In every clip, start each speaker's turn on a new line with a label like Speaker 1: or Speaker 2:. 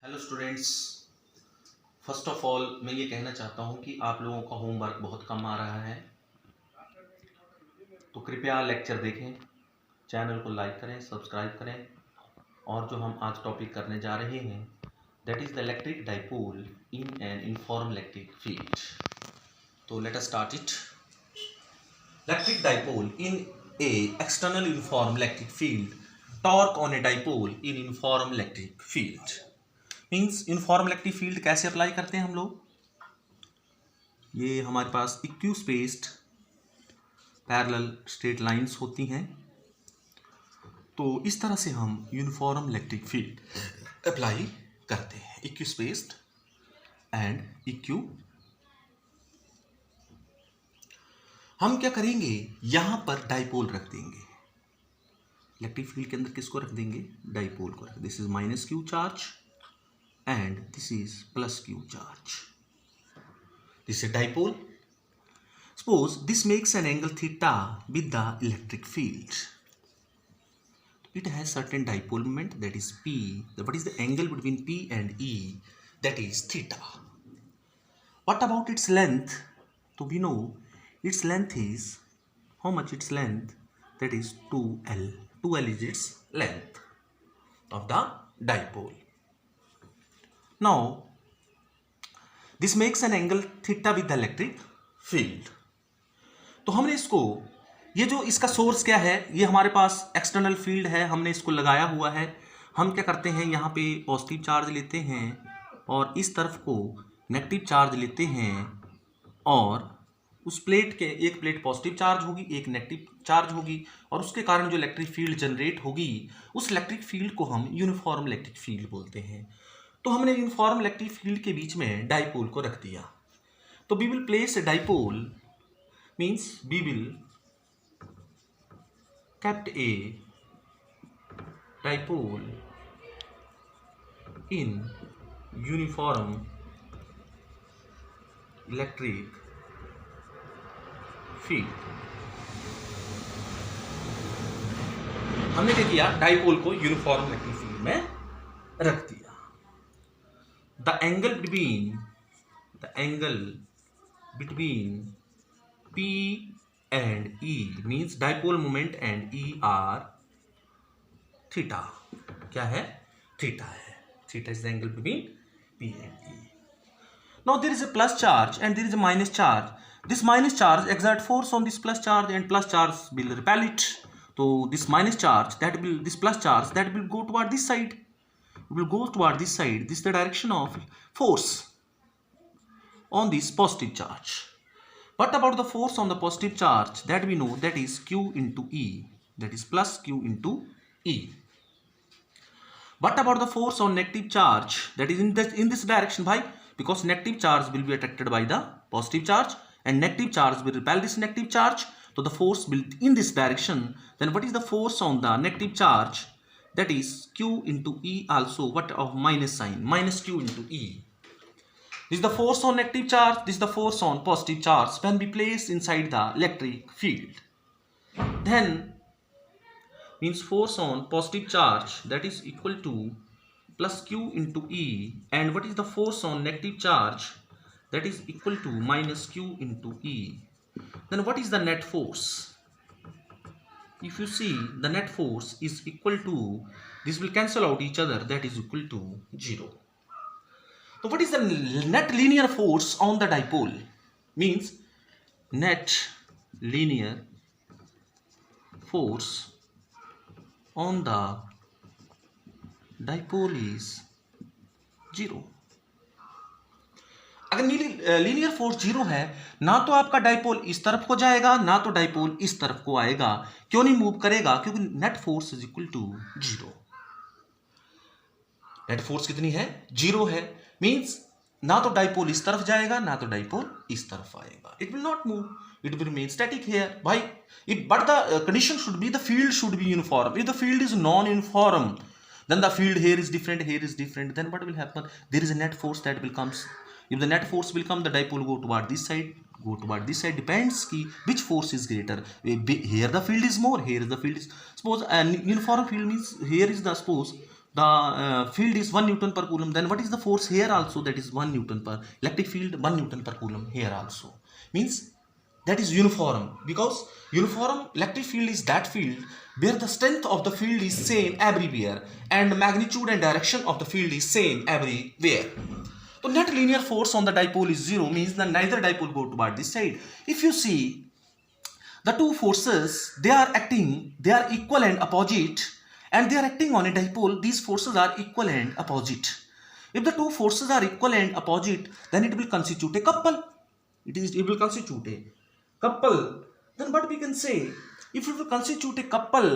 Speaker 1: Hello students, first of all मैं ये कहना चाहता हूँ कि आप लोगों का होमवर्क बहुत कम आ रहा है, तो कृपया लेक्चर देखें, चैनल को लाइक करें, सब्सक्राइब करें। और जो हम आज टॉपिक करने जा रहे हैं that is the electric dipole in an uniform electric field. तो let us start it. Electric dipole in a external uniform electric field, torque on a dipole in uniform electric field. Means uniform electric field कैसे apply करते हैं हम लोग। ये हमारे पास equispaced parallel straight lines होती हैं, तो इस तरह से हम यूनिफॉर्म इलेक्ट्रिक फील्ड अप्लाई करते हैं। इक्यू स्पेस्ड एंड इक्यू। हम क्या करेंगे, यहां पर डाइपोल रख देंगे। इलेक्ट्रिक फील्ड के अंदर किसको रख देंगे, डाइपोल को रख। This is minus Q charge and this is plus q charge. This is a dipole. Suppose this makes an angle theta with the electric field. It has certain dipole moment, that is p. What is the angle between p and e? That is theta. What about its length? So we know its length is, how much its length? That is 2l. 2l is its length of the dipole. Now this makes an angle theta with the electric field. तो हमने इसको, ये जो इसका source क्या है, ये हमारे पास एक्सटर्नल फील्ड है, हमने इसको लगाया हुआ है। हम क्या करते हैं, यहाँ पे पॉजिटिव चार्ज लेते हैं और इस तरफ को नेगेटिव चार्ज लेते हैं, और उस प्लेट के, एक प्लेट पॉजिटिव चार्ज होगी, एक नेगेटिव चार्ज होगी, और उसके कारण जो इलेक्ट्रिक फील्ड जनरेट होगी, उस इलेक्ट्रिक फील्ड को हम यूनिफॉर्म इलेक्ट्रिक फील्ड बोलते हैं। तो हमने यूनिफॉर्म इलेक्ट्रिक फील्ड के बीच में डाइपोल को रख दिया। तो we will place a dipole, means we will kept a dipole in uniform electric field. हमने क्या किया, डाइपोल को यूनिफॉर्म इलेक्ट्रिक फील्ड में रख दिया। The angle between P and E means dipole moment and E are theta. क्या है, theta है। Theta is the angle between P and E. Now there is a plus charge and there is a minus charge. This minus charge exert force on this plus charge and plus charge will repel it. So this minus charge this plus charge that will go toward this side. Will go toward this side. This is the direction of force on this positive charge. What about the force on the positive charge? That we know, that is q into E, that is plus q into E. What about the force on negative charge? That is in this direction. Why? Because negative charge will be attracted by the positive charge and negative charge will repel this negative charge. So the force will in this direction. Then what is the force on the negative charge? That is q into E also. What of minus sign? Minus q into E. This is the force on negative charge. This is the force on positive charge when we place inside the electric field. Then means force on positive charge, that is equal to plus q into E. And what is the force on negative charge? That is equal to minus q into E. Then what is the net force? If you see, the net force is equal to, this will cancel out each other, that is equal to 0. So what is the net linear force on the dipole? Means net linear force on the dipole is 0. अगर linear force 0 है, ना तो आपका dipole इस तरफ को जाएगा, ना तो डाइपोल इस तरफ को आएगा। क्यों नहीं मूव करेगा? क्योंकि net force is equal to 0। Net force कितनी है? 0 है। मींस ना तो डाइपोल इस तरफ जाएगा, ना तो डाइपोल इस तरफ आएगा। It will not move, it will remain static here. भाई but the condition should be, the field should be uniform. If the field is non uniform, then the field here is different, here is different, then what will happen? There is a net force that will comes. If the net force will come, the dipole go toward this side, go toward this side, depends ki which force is greater. Here the field is more, here is the field is, suppose a uniform field means here is the, suppose the field is 1 Newton per coulomb, then what is the force here also? That is 1 Newton per electric field, 1 Newton per coulomb here also. Means that is uniform, because uniform electric field is that field where the strength of the field is same everywhere and magnitude and direction of the field is same everywhere. So net linear force on the dipole is 0, means that neither dipole go toward this side. If you see the two forces, they are acting, they are equal and opposite, and they are acting on a dipole. These forces are equal and opposite. If the two forces are equal and opposite, then it will constitute a couple. It will constitute a couple. Then what we can say, if it will constitute a couple,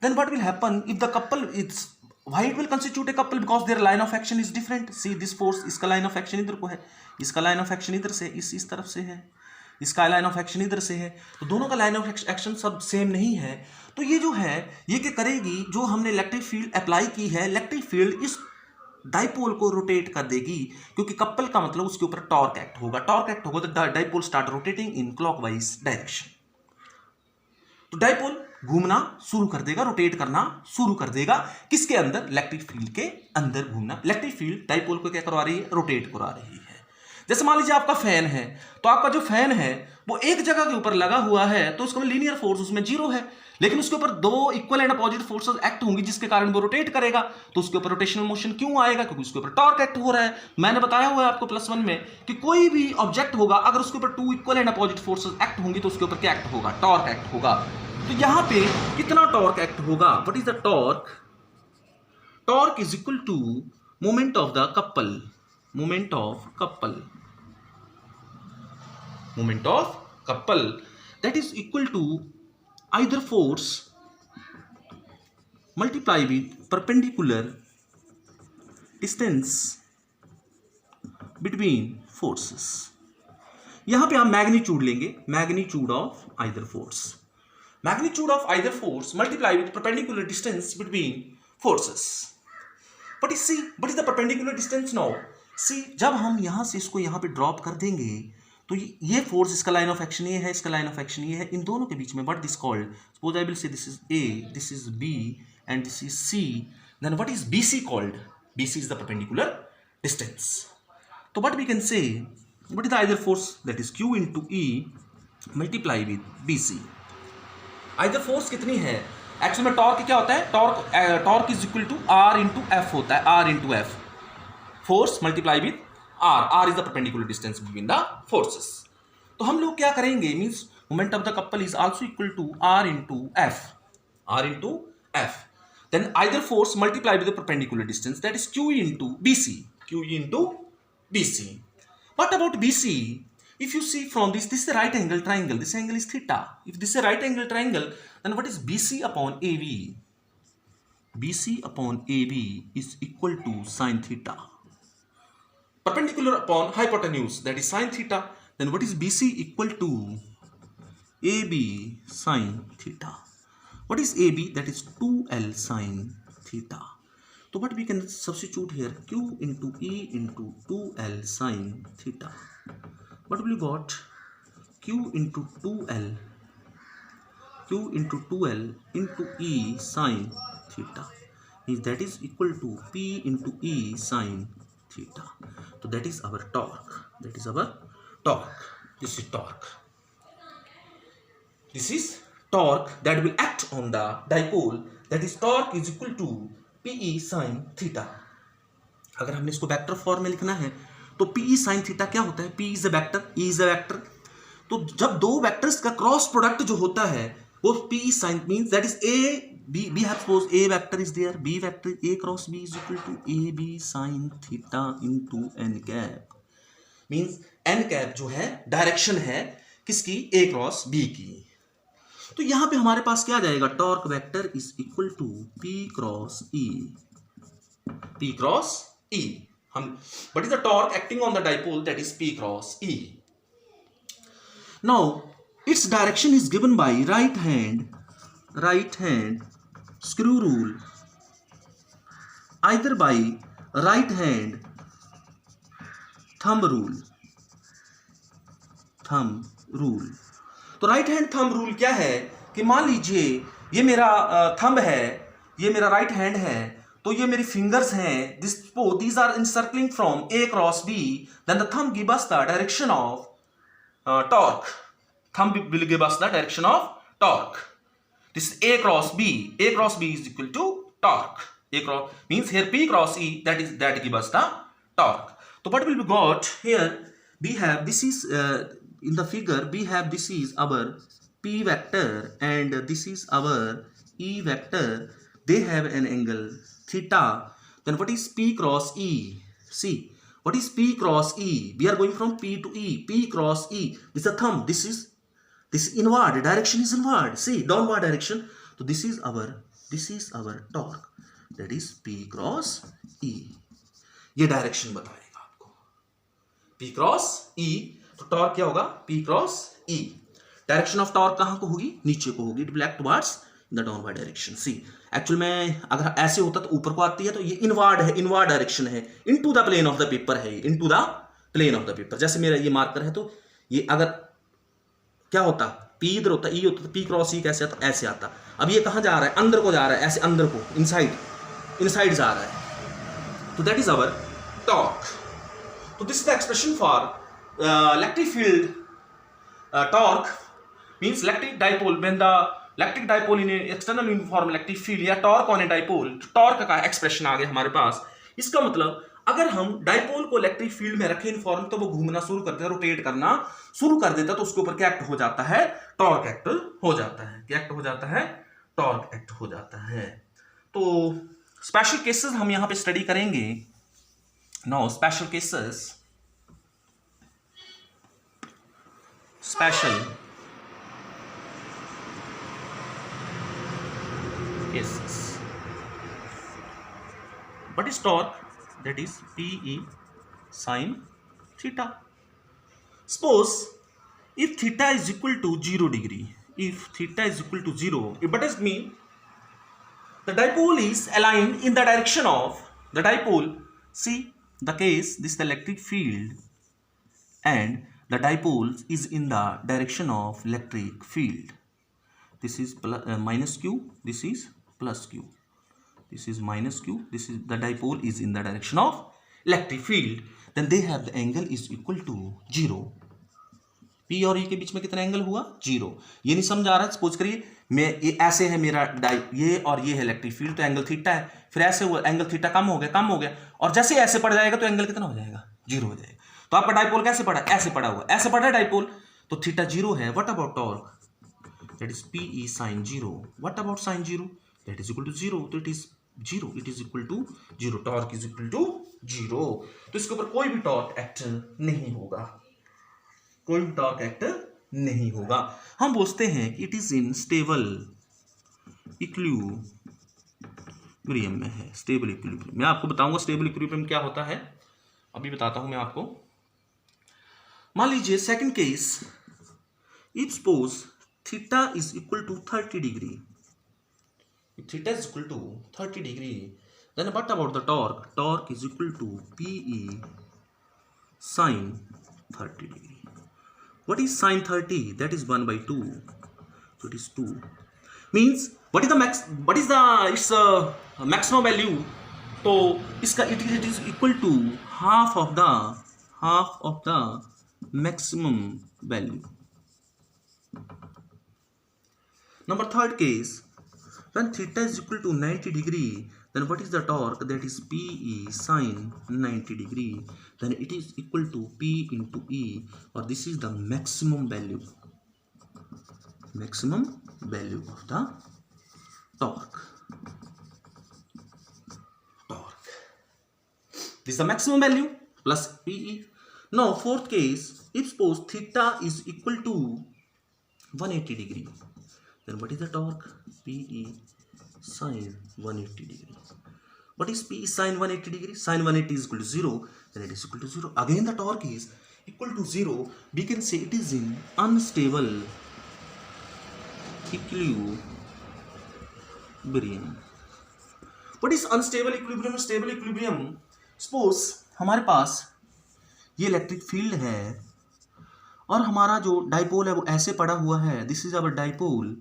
Speaker 1: then what will happen if the couple is, why it will constitute a couple? Because their line of action is different. See this force, इसका line of action इधर को है, इसका line of action इधर से, इस तरफ से है, इसका line of action इधर से है, तो दोनों का line of action सब सेम नहीं है. तो ये जो है ये क्या करेगी, जो हमने इलेक्ट्रिक फील्ड अप्लाई की है, इलेक्ट्रिक फील्ड इस डाइपोल को रोटेट कर देगी, क्योंकि कपल का मतलब उसके ऊपर टॉर्क एक्ट होगा. टॉर्क एक्ट होगा तो dipole start rotating in clockwise direction. तो डाइपोल घूमना शुरू कर देगा, रोटेट करना शुरू कर देगा. किसके अंदर? इलेक्ट्रिक फील्ड के अंदर घूमना. इलेक्ट्रिक फील्ड डाइपोल को क्या करवा रही है? रोटेट करवा रही है. जैसे मान लीजिए आपका फैन है, तो आपका जो फैन है वो एक जगह के ऊपर लगा हुआ है, तो उसका लीनियर फोर्स उसमें 0 है, लेकिन उसके ऊपर दो equal and opposite forces act होंगी जिसके कारण वो रोटेट करेगा. तो उसके ऊपर रोटेशनल मोशन क्यों आएगा? क्योंकि उसके ऊपर टॉर्क एक्ट हो रहा है. मैंने बताया हुआ है आपको +1 में कि कोई भी ऑब्जेक्ट होगा, अगर उसके ऊपर 2 equal and opposite forces act होंगी तो उसके ऊपर क्या एक्ट होगा? टॉर्क एक्ट होगा. तो यहां पे कितना टॉर्क एक्ट होगा? What is the torque? Torque is equal to moment of the couple. Moment of couple. Moment of couple, that is equal to either force multiply with perpendicular distance between forces. यहां पे हम magnitude लेंगे, magnitude of either force. Magnitude of either force multiply with perpendicular distance between forces. But see what is the perpendicular distance now? See जब हम यहां से इसको यहां पे ड्रॉप कर देंगे तो ये फोर्स, इसका लाइन ऑफ एक्शन ये है, इसका लाइन ऑफ एक्शन ये है, इन दोनों के बीच में what this called, suppose I will say this is A, this is B and this is C, then what is BC called? BC is the perpendicular distance. तो what we can say, what is the either force? That is Q into E multiply with BC. Either force कितनी है? Actual में torque क्या होता है? Torque is equal to R into F होता है, R into F. Force multiply with R is the perpendicular distance between the forces. तो हम लोग क्या करेंगे? Means moment of the couple is also equal to R into F. R into F. Then either force multiplied with the perpendicular distance, that is Q into BC. Q into BC. What about BC? If you see from this is a right angle triangle. This angle is theta. If this is a right angle triangle, then what is BC upon AB? BC upon AB is equal to sin theta. Perpendicular upon hypotenuse, that is sin theta. Then what is BC? Equal to AB sin theta. What is AB? That is 2L sin theta. So what we can substitute here? Q into E into 2L sin theta. What will you got? Q into 2L. Q into 2L into E sin theta. If that is equal to P into E sin theta. So that is our torque. That is our torque. This is torque. This is torque that will act on the dipole. That is torque is equal to PE sin theta. अगर हमने इसको vector form में लिखना है तो PE sin theta क्या होता है? P is a vector, E is a vector. तो जब दो वेक्टर्स का क्रॉस प्रोडक्ट जो होता है वो PE sin means that is A. B have suppose A vector is there, B vector A cross B is equal to AB sin theta into n cap. Means n cap जो है direction है किसकी? A cross B की. तो यहां पे हमारे पास क्या आ जाएगा? Torque vector is equal to P cross E. P cross E. हम what is the torque acting on the dipole? That is P cross E. Now its direction is given by right hand screw rule, either by right hand thumb rule. तो right hand thumb rule क्या है कि मान लीजिए ये मेरा thumb है, ये मेरा राइट हैंड है, तो ये मेरी फिंगर्स हैं, these are encircling from A cross B, then the thumb give us the direction of torque. Thumb will give us the direction of torque. This is A cross B. A cross B is equal to torque. A cross means here P cross E, that give us the torque. So what will be got here? We have, this is in the figure, we have, this is our P vector and this is our E vector. They have an angle theta. Then what is P cross E? See, what is P cross E? We are going from P to E. P cross E. This is the thumb. This is inward. Direction is inward. See, downward direction. So this is our torque. That is P cross E. ये direction बताएगा आपको. P cross E. तो टॉर्क क्या होगा? P cross E. Direction of torque कहाँ को होगी? नीचे को होगी. Black towards the downward direction. See, actual में अगर ऐसे होता तो ऊपर को आती है, तो ये इनवर्ड है, इनवर्ड डायरेक्शन है, into the plane of the paper है, into the plane of the paper. जैसे मेरा ये मार्कर है, तो ये अगर क्या होता, पी इधर होता, ई होता, तो पी क्रॉस ई कैसे आता? ऐसे आता. अब ये कहाँ जा रहा है? अंदर को जा रहा है, ऐसे अंदर को, इनसाइड जा रहा है. तो दैट इज अवर टॉर्क. तो this is the expression for electric field torque means electric dipole when the electric dipole in external uniform electric field या torque on a dipole. Torque का एक्सप्रेशन आ गया हमारे पास. इसका मतलब अगर हम डाइपोल को इलेक्ट्रिक फील्ड में रखें इनफॉर्म, तो वो घूमना शुरू कर देता है, रोटेट करना शुरू कर देता है, तो उसके ऊपर क्या एक्ट हो जाता है? टॉर्क एक्ट हो जाता है. क्या एक्ट हो जाता है? टॉर्क एक्ट हो जाता है. तो स्पेशल केसेस हम यहां पे स्टडी करेंगे. Now special cases, special cases. What is torque? That is PE sin theta. Suppose if theta is equal to 0 degree, if theta is equal to 0, what does it mean? The dipole is aligned in the direction of the dipole. See the case, this is the electric field and the dipole is in the direction of electric field. This is minus q, this is plus q, this is minus q, this is the dipole is in the direction of electric field, then they have the angle is equal to 0. P और E के बीच में कितना angle हुआ? 0. ये नहीं समझ आ रहा है? सपोज करिए मैं ये ऐसे है मेरा ये और ये है इलेक्ट्रिक फील्ड, तो एंगल थीटा है. फिर ऐसे हुआ, एंगल थीटा कम हो गया, और जैसे ऐसे पड़ जाएगा तो एंगल कितना हो जाएगा? 0 हो जाएगा. तो आपका डाइपोल कैसे पड़ा? ऐसे पड़ा हुआ, ऐसे पड़ा है डाइपोल, तो थीटा 0 है. What about torque? That is PE sin 0. What about sin 0? That is equal to 0. तो it is 0. It is equal to 0. Torque is equal to 0. तो इसके ऊपर कोई भी टॉर्क एक्ट नहीं होगा. कोई भी टॉर्क एक्ट नहीं होगा. हम बोलते हैं कि it is in stable equilibrium में है. Stable equilibrium. मैं आपको बताऊंगा स्टेबल इक्विलिब्रियम क्या होता है. अभी बताता हूं मैं आपको. मान लीजिए second case, if suppose theta is equal to 30 degree. If theta is equal to 30 degree, then what about the torque? Torque is equal to PE sin 30 degree. What is sin 30? That is 1 by 2. So it is 2. Means what is the its maximum value? तो इसका it is equal to half of the maximum value. Number third case, when theta is equal to 90 degree, then what is the torque? That is PE sin 90 degree. Then it is equal to P into E, or this is the maximum value of the torque. This is the maximum value plus PE. Now fourth case, if suppose theta is equal to 180 degree, then what is the torque? PE sin 180 degree. What is PE sin 180 degree? Sin 180 is equal to 0. Then it is equal to 0. Again the torque is equal to 0. We can say it is in unstable equilibrium. What is unstable equilibrium? Stable equilibrium. Suppose हमारे पास ये electric field है और हमारा जो dipole है वो ऐसे पड़ा हुआ है. This is our dipole.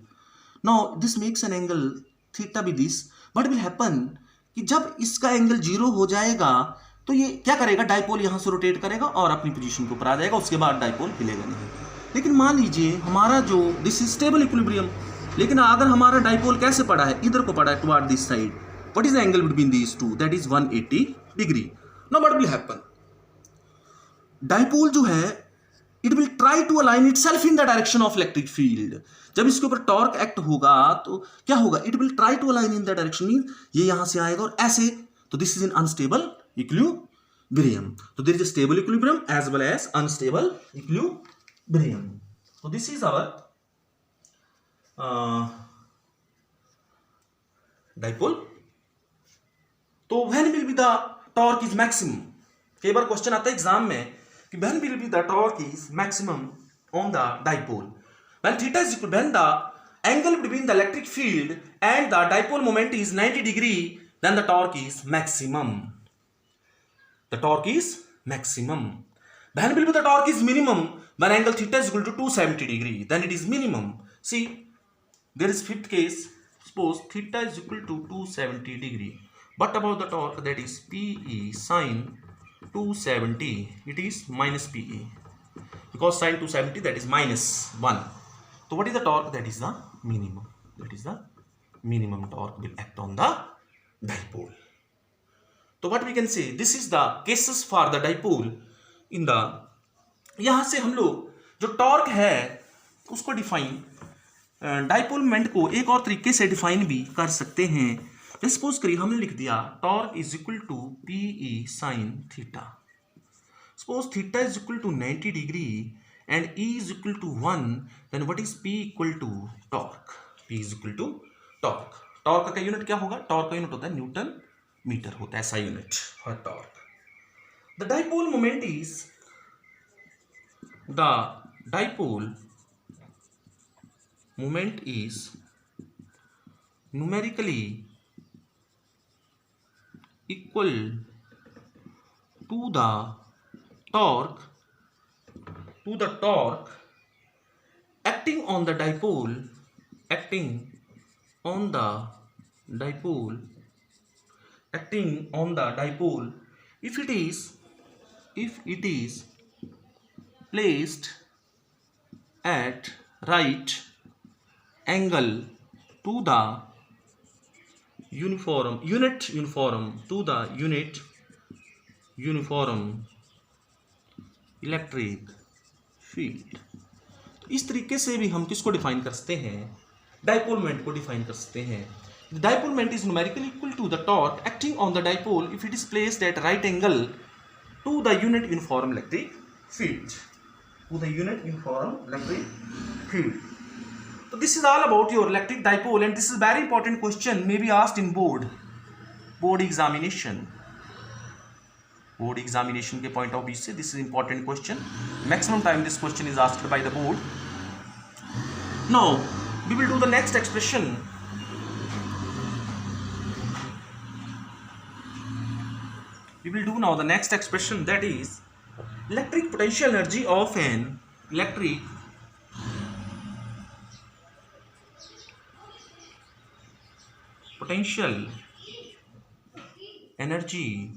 Speaker 1: Now this makes an angle theta with this. What will happen कि जब इसका एंगल 0 हो जाएगा तो ये क्या करेगा, डाइपोल यहां से रोटेट करेगा और अपनी पोजीशन के ऊपर आ जाएगा, उसके बाद डाइपोल हिलेगा नहीं। लेकिन मान लीजिए हमारा जो दिस इज स्टेबल इक्विलिब्रियम, लेकिन अगर हमारा डाइपोल कैसे पड़ा है, इधर को पड़ा है toward this side, what is the angle between these two, that is 180 degree. Now what will happen, dipole जो है it will try to align itself in the direction of electric field. जब इसके ऊपर टॉर्क एक्ट होगा तो क्या होगा, it will try to align in the direction, mean ये यहां से आएगा और ऐसे, तो this is an unstable equilibrium. तो there is a stable equilibrium as well as unstable equilibrium. तो दिस इज आवर डाइपोल। तो when will be the torque is maximum, कई बार क्वेश्चन आता है एग्जाम में कि when will be the torque is maximum on the dipole, when theta is equal, when the angle between the electric field and the dipole moment is 90 degree, then the torque is maximum. The torque is maximum. When will be the torque is minimum, when angle theta is equal to 270 degree, then it is minimum. See, there is fifth case. Suppose theta is equal to 270 degree. What about the torque, that is PE sin 270? It is minus PE because sin 270 that is minus 1. So what is the torque, that is the minimum, that is the minimum torque will act on the dipole. So what we can say, this is the cases for the dipole in the, यहां से हम लोग जो torque है उसको define, dipole moment को एक और तरीके से डिफाइन भी कर सकते हैं। जैसे सपोज करिए हमने लिख दिया torque is equal to PE sin theta, suppose theta is equal to 90 degree and E is equal to 1, then what is P equal to torque? P is equal to torque. Torque का unit क्या होगा, torque का unit होता है Newton metre, होता है ऐसा unit for torque. The dipole moment is, the dipole moment is numerically equal to the torque acting on the dipole, acting on the dipole if it is placed at right angle to the unit uniform electric field. तो इस तरीके से भी हम किसको define कर सकते हैं, डाइपोल मोमेंट को डिफाइन कर सकते हैं। Dipole moment is numerically equal to the torque acting on the dipole if it is placed at right angle to the unit uniform electric field, तो this is all about your electric dipole and this is very important question, may be asked in board examination के point of view से this is important question. Maximum time this question is asked by the board. Now we will do the next expression. We will do now the next expression, that is electric potential energy of an electric potential energy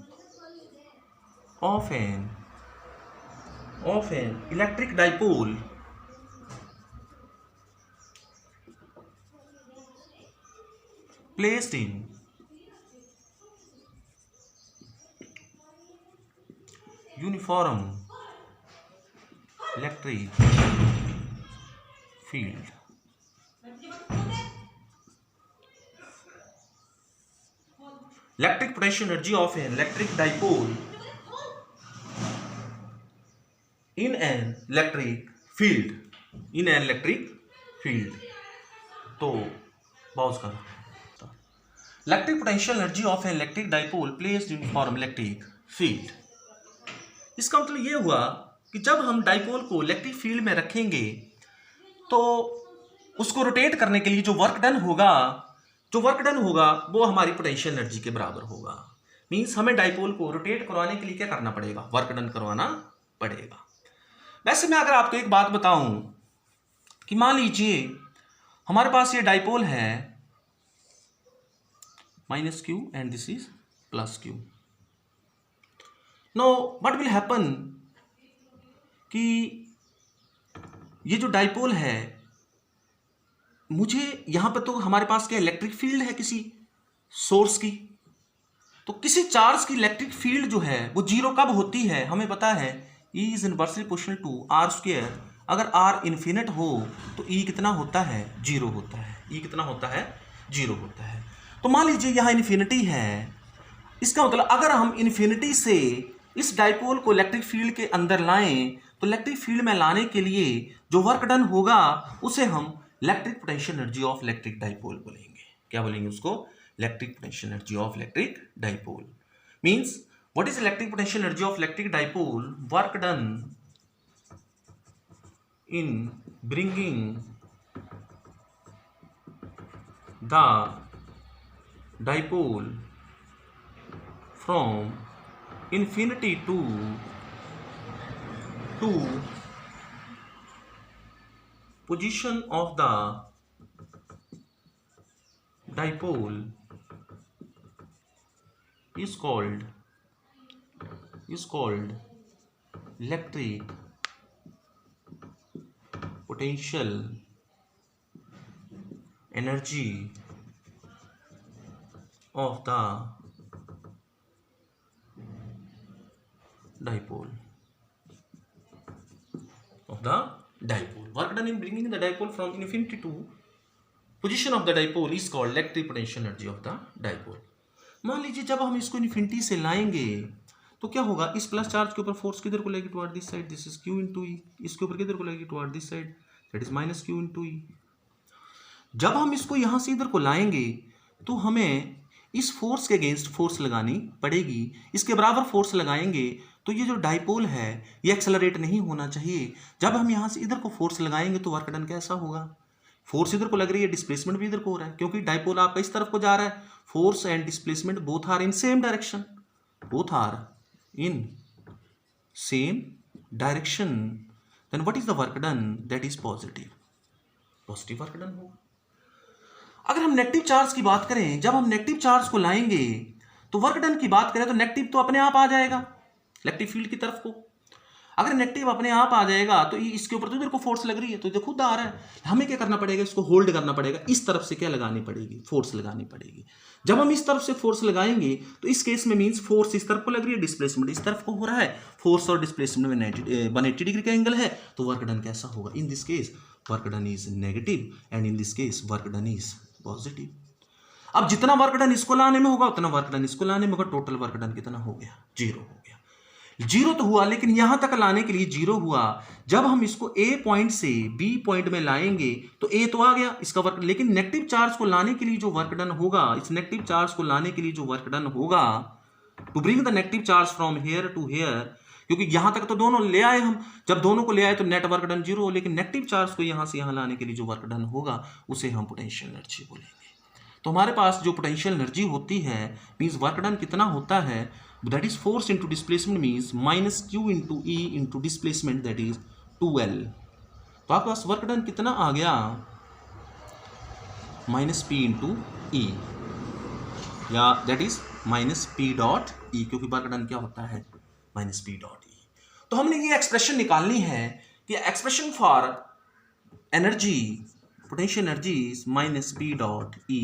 Speaker 1: of an electric dipole placed in uniform electric field. Electric potential energy of an electric dipole in an electric field. तो pause करो। Electric potential energy of an electric dipole placed in uniform electric field. इसका मतलब ये हुआ कि जब हम dipole को इलेक्ट्रिक फील्ड में रखेंगे तो उसको रोटेट करने के लिए जो वर्क डन होगा वो हमारी पोटेंशियल एनर्जी के बराबर होगा। मींस हमें डाइपोल को रोटेट करवाने के लिए क्या करना पड़ेगा, वर्क डन करवाना पड़ेगा। वैसे मैं अगर आपको एक बात बताऊं कि मान लीजिए हमारे पास ये डाइपोल है -q and this is plus Q. Know what will happen कि ये जो डाइपोल है, मुझे यहां पर तो हमारे पास क्या इलेक्ट्रिक फील्ड है किसी सोर्स की, तो किसी चार्ज की इलेक्ट्रिक फील्ड जो है वो जीरो कब होती है, हमें पता है E is inversely proportional to R square. अगर R इन्फिनिट हो तो E कितना होता है, जीरो होता है। E कितना होता है, जीरो होता है। तो मान लीजिए यहाँ इन्फिनिटी है, इसका मतलब अगर हम इन्फिनिटी से इस डाइपोल को इलेक्ट्रिक फील्ड के अंदर लाएं तो इलेक्ट्रिक फील्ड में लाने के लिए जो वर्क डन होगा उसे हम electric potential energy of electric dipole बोलेंगे। क्या बोलेंगे उसको, electric potential energy of electric dipole. Means what is electric potential energy of electric dipole, work done in bringing the dipole from infinity to position of the dipole is called electric potential energy of the dipole. Work done in bringing the dipole from infinity to position of the dipole is called electric potential energy of the dipole. मान लीजिए जब हम इसको infinity से लाएंगे तो क्या होगा, इस प्लस चार्ज के ऊपर फोर्स किधर को लगेगी, toward this side, this is Q into E. इसके ऊपर किधर को लगेगी, toward this side, that is minus Q into E. जब हम इसको यहां से इधर को लाएंगे तो हमें इस फोर्स के अगेंस्ट फोर्स लगानी पड़ेगी। इसके बराबर फोर्स लगाएंगे तो ये जो डाइपोल है ये एक्सेलरेट नहीं होना चाहिए। जब हम यहां से इधर को फोर्स लगाएंगे तो वर्क डन कैसा होगा, फोर्स इधर को लग रही है, डिस्प्लेसमेंट भी इधर को हो रहा है, क्योंकि डाइपोल आपका इस तरफ को जा रहा है। Force and displacement both are in same direction, both are in same direction. Then what is the work done, that is positive work done होगा। अगर हम नेगेटिव चार्ज की बात करें, जब हम नेगेटिव चार्ज को लाएंगे तो वर्क डन की बात करें तो नेगेटिव तो अपने आप आ जाएगा इलेक्ट्रिक फील्ड की तरफ को। अगर नेगेटिव अपने आप आ जाएगा तो इसके ऊपर तो इधर को फोर्स लग रही है, तो इधर खुद आ रहा है। हमें क्या करना पड़ेगा, इसको होल्ड करना पड़ेगा, इस तरफ से क्या लगानी पड़ेगी, फोर्स लगानी पड़ेगी। जब हम इस तरफ से फोर्स लगाएंगे तो इस केस में मींस फोर्स इस तरफ को लग रही है, डिस्प्लेसमेंट इस तरफ को हो रहा है। फोर्स और डिस्प्लेसमेंट में 180 डिग्री का एंगल है, तो वर्क डन कैसा होगा, in this case work done is negative and in this case work done is positive. अब जितना वर्क डन इसको लाने में होगा उतना वर्क डन इसको लाने में होगा, टोटल वर्क डन कितना हो गया, जीरो हो गया। जीरो तो हुआ, लेकिन यहां तक लाने के लिए जीरो हुआ। जब हम इसको ए पॉइंट से बी पॉइंट में लाएंगे तो ए तो आ गया इसका वर्क, लेकिन नेगेटिव चार्ज को लाने के लिए जो वर्क डन होगा, इस नेगेटिव चार्ज को लाने के लिए जो वर्क डन होगा, to bring the negative charge from here to here, क्योंकि यहां तक तो दोनों ले आए हम, जब दोनों को ले आए तो नेट वर्क डन जीरो हो, लेकिन नेगेटिव चार्ज को यहां से यहां लाने के लिए जो वर्क डन होगा उसे हम पोटेंशियल एनर्जी बोलेंगे। तो हमारे पास जो पोटेंशियल एनर्जी होती है मींस वर्क डन कितना होता है, that is force into displacement means minus Q into E into displacement, that is 2L। तो आपके पास वर्क डन कितना आ गया, माइनस पी इंटू ई, या that is minus P dot E, क्योंकि वर्क डन क्या होता है, माइनस पी डॉट ई। तो हमने ये एक्सप्रेशन निकालनी है कि expression for energy potential energy is minus P dot E.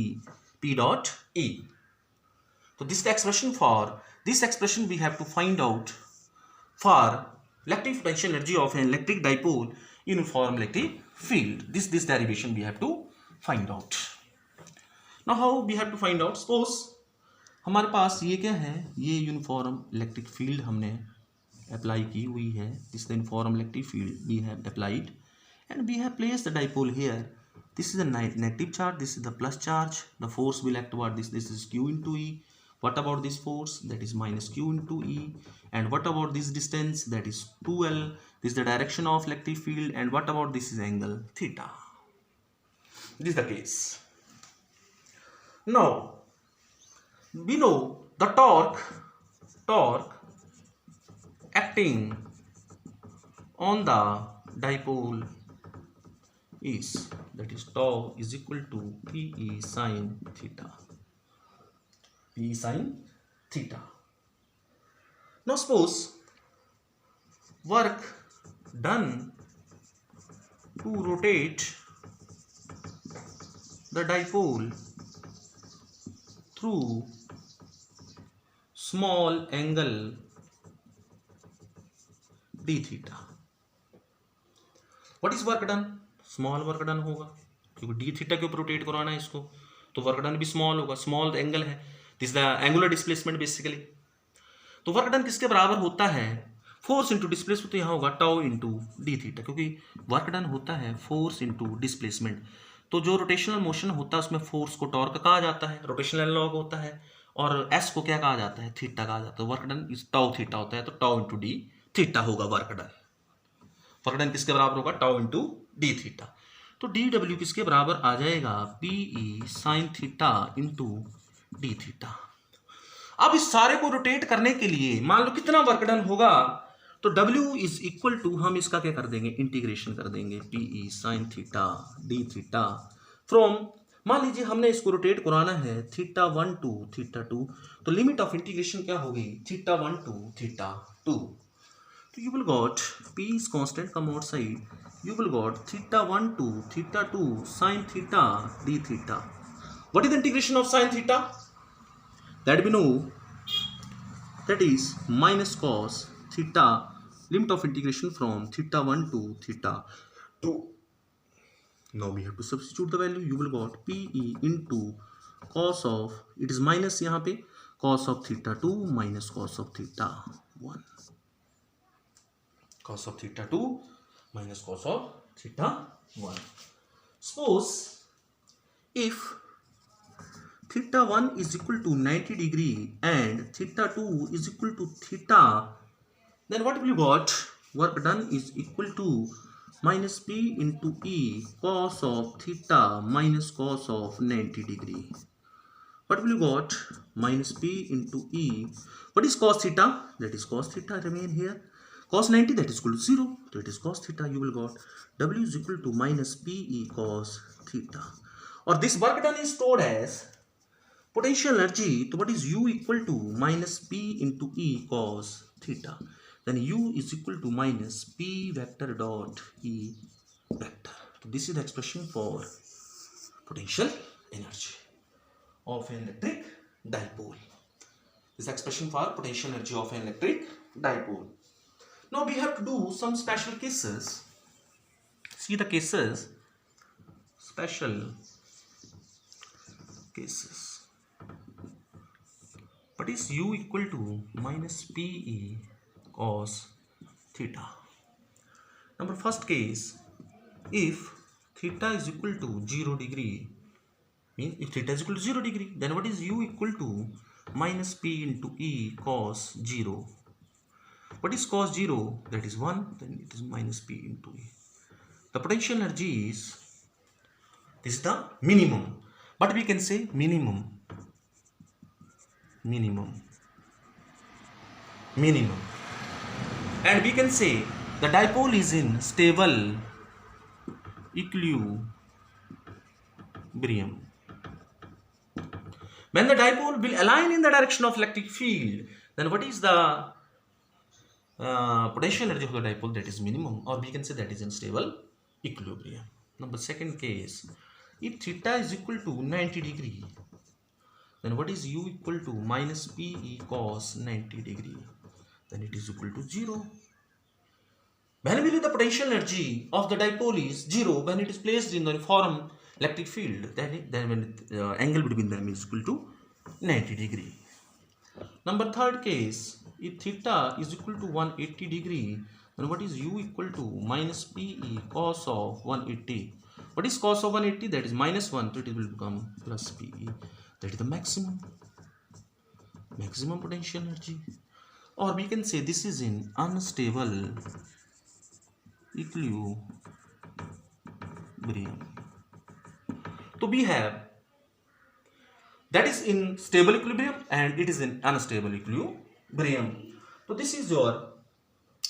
Speaker 1: So this is the expression for this expression we have to find out for electric potential energy of an electric dipole in uniform electric field. This derivation we have to find out. Now how we have to find out? Suppose हमारे पास ये क्या है, ये uniform electric field हमने apply की हुई है, this the uniform electric field we have applied and we have placed the dipole here. This is a negative charge, this is the plus charge, the force will act toward this is q into e. What about this force, that is minus q into e, and what about this distance, that is 2L, this is the direction of electric field, and what about this is angle theta. This is the case. Now we know the torque acting on the dipole is, that is tau is equal to Pe sin theta. Pe sin theta. Now suppose work done to rotate the dipole through small angle d theta. What is work done? Small work done होगा, क्योंकि d theta के ऊपर rotate करवाना है इसको, तो work done भी small होगा. स्मॉल एंगल है, this the angular displacement basically. तो वर्क डन किसके बराबर होता है? Force into displacement. तो यहाँ होगा टाउ इंटू डी थीटा, क्योंकि वर्क डन होता है फोर्स इंटू डिस्प्लेसमेंट. तो जो रोटेशनल मोशन होता है उसमें फोर्स को टॉर्क कहा जाता है, रोटेशनल एनालॉग होता है, और एस को क्या कहा जाता है? थीटा कहा जाता है. वर्क डन इस टाउ थीटा होता है, तो टाउ इंटू डी थीटा होगा वर्क डन. वर्क डन किसके बराबर होगा? Tau into d theta. तो डी डब्ल्यू किसके बराबर आ जाएगा? PE sine theta into d theta. अब इस सारे को रोटेट करने के लिए मान लो कितना वर्क डन होगा, तो W इज इक्वल टू, हम इसका क्या कर देंगे? इंटीग्रेशन कर देंगे. PE sine theta d theta from, मान लीजिए हमने इसको रोटेट कराना है थीटा 1 टू थीटा 2, तो लिमिट ऑफ इंटीग्रेशन क्या होगी? Theta 1 to theta 2. तो you will got P is constant, come outside, you will got theta 1 to theta 2 sin theta d theta. What is the integration of sin theta? That we know, that is minus cos theta, limit of integration from theta 1 to theta 2. Now we have to substitute the value. You will got PE into cos of, it is minus यहाँ पे, cos of theta 2 minus cos of theta 1. Cos of theta 2 minus cos of theta 1. Suppose if theta 1 is equal to 90 degree and theta 2 is equal to theta, then what will you got? Work done is equal to minus P into E cos of theta minus cos of 90 degree. What will you got? Minus P into E. What is cos theta? That is cos theta remain here. Cos 90, that is equal to 0, that is cos theta. You will got W is equal to minus PE cos theta. Or this work done is stored as potential energy. So what is U equal to minus P into E cos theta? Then U is equal to minus P vector dot E vector. So this is the expression for potential energy of an electric dipole. This is expression for potential energy of an electric dipole. Now we have to do some special cases. See the cases, special cases. What is U equal to minus PE cos theta? Number first case, if theta is equal to 0 degree, means if theta is equal to 0 degree, then what is U equal to minus P into E cos 0. What is cos 0? That is 1, then it is minus P into E. The potential energy is, this is the minimum, but we can say minimum, and we can say the dipole is in stable equilibrium. When the dipole will align in the direction of electric field, then what is the potential energy of the dipole? That is minimum, or we can say that is in stable equilibrium. Number second case, if theta is equal to 90 degree, then what is U equal to minus PE cos 90 degree? Then it is equal to 0. When will the potential energy of the dipole is 0 when it is placed in the uniform electric field, then when angle between them is equal to 90 degree. Number third case, if theta is equal to 180 degree, then what is U equal to minus PE cos of 180? What is cos of 180? That is minus 1, so it will become plus PE. That is the maximum potential energy. Or we can say this is in unstable equilibrium. So we have that is in stable equilibrium and it is in unstable equilibrium. So this is your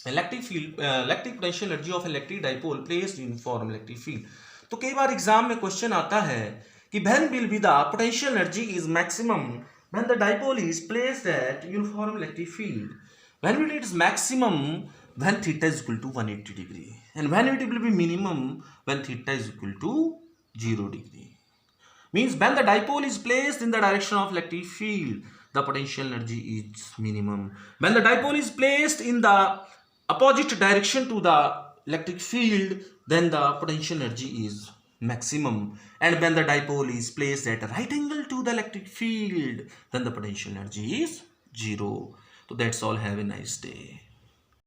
Speaker 1: electric field, electric potential energy of electric dipole placed in uniform electric field. तो कई बार exam में question आता है कि when will be the potential energy is maximum when the dipole is placed at uniform electric field, when it is maximum when theta is equal to 180 degree, and when it will be minimum when theta is equal to 0 degree. Means when the dipole is placed in the direction of electric field, the potential energy is minimum. When the dipole is placed in the opposite direction to the electric field, then the potential energy is maximum. And when the dipole is placed at a right angle to the electric field, then the potential energy is 0. So that's all. Have a nice day.